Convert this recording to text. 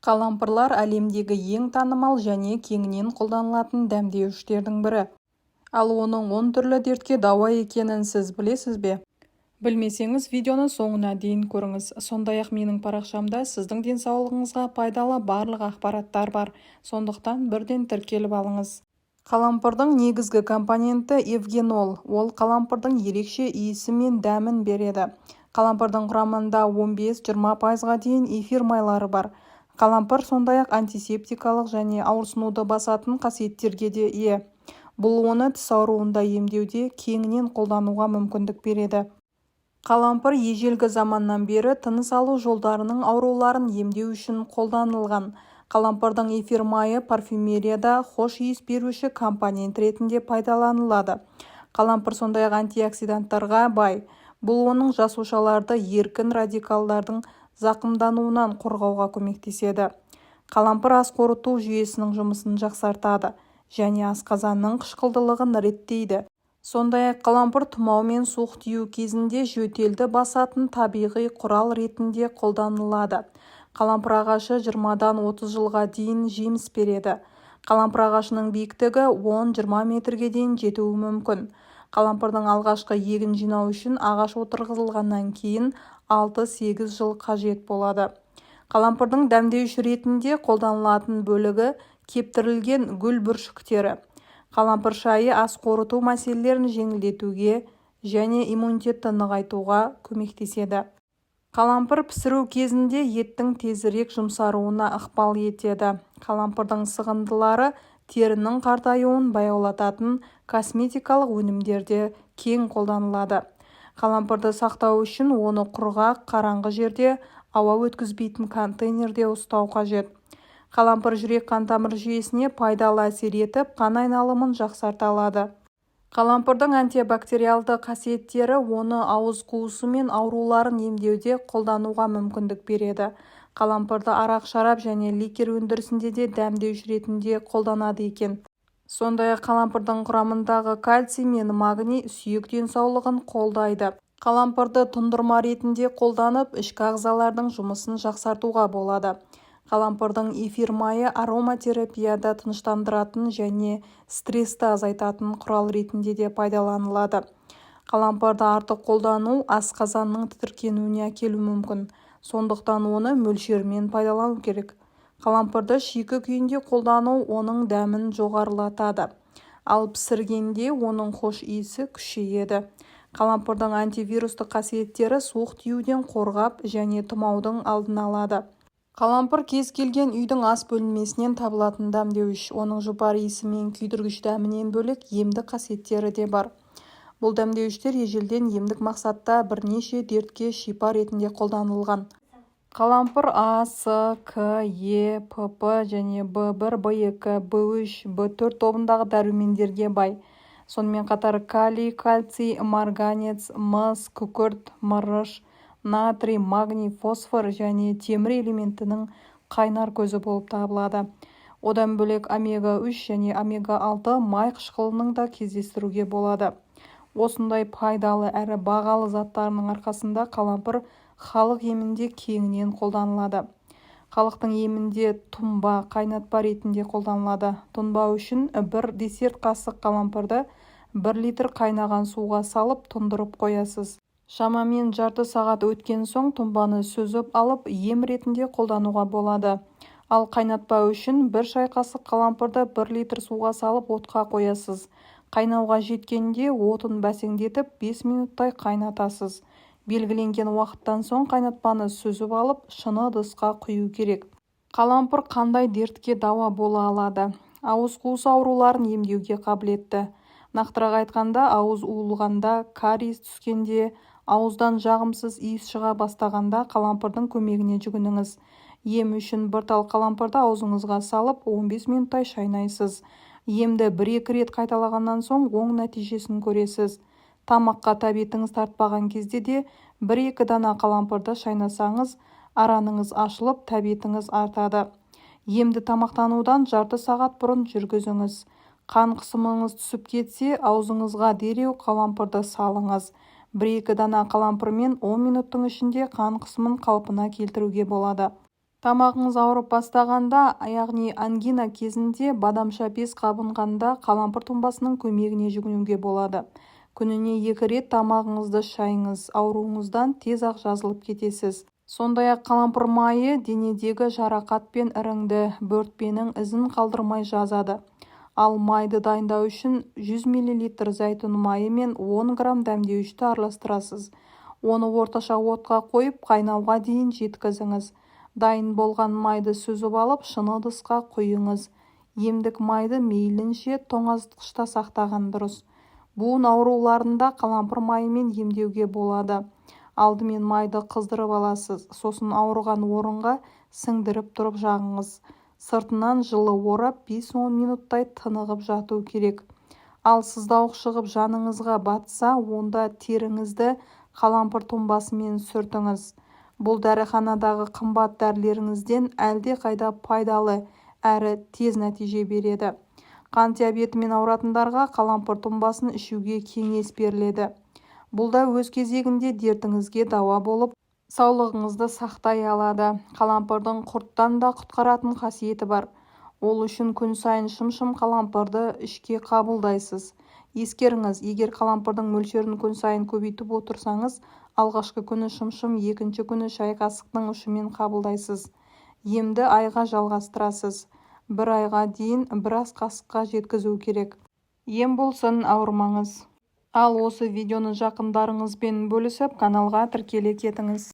Қалампырлар әлемдегі ең танымал және кеңінен қолданылатын дәмдеуіштердің бірі. Ал оның 10 түрлі дертке дауа екенін сіз білесіз бе? Білмесеңіз, видеоны соңына дейін көріңіз. Сондай-ақ менің парақшамда сіздің денсаулығыңызға пайдалы барлық ақпараттар бар. Сондықтан бірден тіркеліп алыңыз. Қалампырдың негізгі компоненті эвгенол. Ол қалампырдың ерекше иісі мен дәмін береді. Қалампырдың құрамында 15-20%-ға дейін эфир майлары бар. Қалампыр сондай-ақ антисептикалық және ауырсынуды басатын қасиеттерге де ие. Бұл оны тіс ауруында емдеуде кеңінен қолдануға мүмкіндік береді. Қалампыр ежелгі заманнан бері тыныс алу жолдарының ауруларын емдеу үшін қолданылған. Қалампырдың эфир майы парфюмерияда хош иіс беруші компонент ретінде пайдаланылады. Қалампыр сондай-ақ антиоксиданттарға бай. Бұл оның жасушаларды еркін радикалдардың зақымдануынан қорғауға көмектеседі. Қалампыр ас қорыту жүйесінің жұмысын жақсартады және асқазанның қышқылдылығын реттейді. Сондай-ақ қалампыр тұмау мен суық тию кезінде жөтелді басатын табиғи құрал ретінде қолданылады. Қалампыр ағашы 20-дан 30 жылға дейін жеміс береді. Қалампыр ағашының биіктігі 10-20 метрге дейін жетуі мүмкін. Қалампырдың алғашқы егін жинау үшін ағаш отырғызылғаннан кейін 6-8 жыл қажет болады. Қалампырдың дәмдеуіш ретінде қолданылатын бөлігі кептірілген гүл бүршіктері. Қалампыр шайы ас қорыту мәселелерін жеңілдетуге және иммунитетті нығайтуға көмектеседі. Қалампыр пісіру кезінде еттің тезірек жұмсаруына ықпал етеді. Қалампырдың сығындылары терінің қартаюын баяулататын косметикалық өнімдерде кең қолданылады. Қалампырды сақтау үшін оны құрғақ, қараңғы жерде, ауа өткізбейтін контейнерде ұстау қажет. Қалампыр жүрек-қан тамыр жүйесіне пайдалы әсер етіп, қан айналымын жақсарта алады. Қалампырдың антибактериалды қасиеттері оны ауыз қуысы мен ауруларын емдеуде қолдануға мүмкіндік береді. Қалампырды арақ, шарап және ликер өндірісінде де дәмдеуіш ретінде қолданады екен. Сондай-ақ қалампырдың құрамындағы кальций мен магний сүйек денсаулығын қолдайды. Қалампырды тұндырма ретінде қолданып, ішкі ағзалардың жұмысын жақсартуға болады. Қалампырдың эфир майы ароматерапияда тыныштандыратын және стрессті азайтатын құрал ретінде де пайдаланылады. Қалампырды артық қолдану асқазанның тітіркенуіне әкелуі мүмкін. Сондықтан оны мөлшермен пайдалану керек. Қалампырды шикі күйінде қолдану оның дәмін жоғарылатады. Ал пісіргенде оның хош иісі күшейеді. Қалампырдың антивирустық қасиеттері суық тиюден қорғап және тұмаудың алдын алады. Қалампыр кез келген үйдің ас бөлмесінен табылатын дәмдеуіш. Оның жұпар иісі мен күйдіргіш дәмінен бөлек емдік қасиеттері де бар. Бұл дәмдеуіштер ежелден емдік мақсатта бірнеше дертке шипа ретінде қолданылған. Қалампыр А, С, К, Е, ПП және В1, В2, В3, В4 тобындағы дәрумендерге бай. Сонымен қатар калий, кальций, марганец, мыс, күкірт, мырыш, натрий, магний, фосфор және темір элементінің қайнар көзі болып табылады. Одан бөлек омега-3 және омега-6 май қышқылының да кездестіруге болады. Осындай пайдалы әрі бағалы заттарының арқасында қалампыр халық емінде кеңінен қолданылады. Халықтың емінде тұнба, қайнатпа ретінде қолданылады. Тұнба үшін 1 десерт қасық қалампырды 1 литр қайнаған суға салып тұндырып қоясыз. Шамамен жарты сағат өткен соң тұнбаны сүзіп алып ем ретінде қолдануға болады. Ал қайнатпа үшін 1 шай қасық қалампырды 1 литр суға салып отқа қоясыз. Қайнауға жеткенде отын бәсеңдетіп 5 минуттай қайнатасыз. Белгіленген уақыттан соң қайнатпаны сүзіп алып, шыны ыдысқа құю керек. Қалампыр қандай дертке дауа бола алады? Ауыз қуысы ауруларын емдеуге қабілетті. Нақтырақ айтқанда, ауыз уылғанда, кариес түскенде, ауыздан жағымсыз иіс шыға бастағанда қалампырдың көмегіне жүгініңіз. Ем үшін 1 тал қалампырды аузыңызға салып, 15 минуттай шайнайсыз. Емді 1-2 рет қайталағаннан соң оң нәтижесін көресіз. Тамаққа тәбетіңіз тартпаған кезде де 1-2 дана қалампырды шайнасаңыз, араныңыз ашылып, тәбетіңіз артады. Емді тамақтанудан жарты сағат бұрын жүргізіңіз. Қан қысымыңыз түсіп кетсе, аузыңызға дереу қалампырды салыңыз. 1-2 дана қалампырмен 10 минуттың ішінде қан қысымын қалпына келтіруге болады. Тамағыңыз ауырып бастағанда, яғни ангина кезінде бадамша без қабынғанда қалампыр тұнбасының көмегіне жүгінуге болады. Күніне 2 рет тамағыңызды шайыңыз, ауруыңыздан тез-ақ жазылып кетесіз. Сондай-ақ қалампыр майы денедегі жарақат пен іріңді, бөртпенің ізін қалдырмай жазады. Ал майды дайындау үшін 100 мл зәйтүн майы мен 10 грамм дәмдеуішті араластырасыз. Оны орташа отқа қойып, қайнауға дейін жеткізіңіз. Дайын болған майды сүзіп алып, шыны ыдысқа құйыңыз. Емдік майды мейлінше тоңазытқышта сақтаған дұрыс. Буын ауруларында қалампыр майымен емдеуге болады. Алдымен майды қыздырып аласыз, сосын ауырған орынға сіңдіріп тұрып жағыңыз. Сыртынан жылы орап 5-10 минуттай тынығып жату керек. Ал сыздауық шығып жаныңызға батса, онда теріңізді қалампыр тұнбасымен сүртіңіз. Бұл дәріханадағы қымбат дәрілеріңізден әлде қайда пайдалы әрі тез нәтиже береді. Қант диабетімен ауыратындарға қалампыр тұнбасын ішуге кеңес беріледі. Бұл да өз кезегінде дертіңізге дауа болып, саулығыңызды сақтай алады. Қалампырдың құрттан да құтқаратын қасиеті бар. Ол үшін күн сайын шым-шым қалампырды ішке қабылдайсыз. Ескеріңіз, егер қалампырдың мөлшерін күн сайын көбейтіп отырсаңыз, алғашқы күні шым-шым, екінші күні шай қасықтың ұшымен қабылдайсыз. Емді айға жалғастырасыз. 1 айға дейін біраз қасыққа жеткізу керек. Ем болсын, ауырмаңыз. Ал осы видеоны жақындарыңызбен бөлісіп, каналға тіркеле кетіңіз.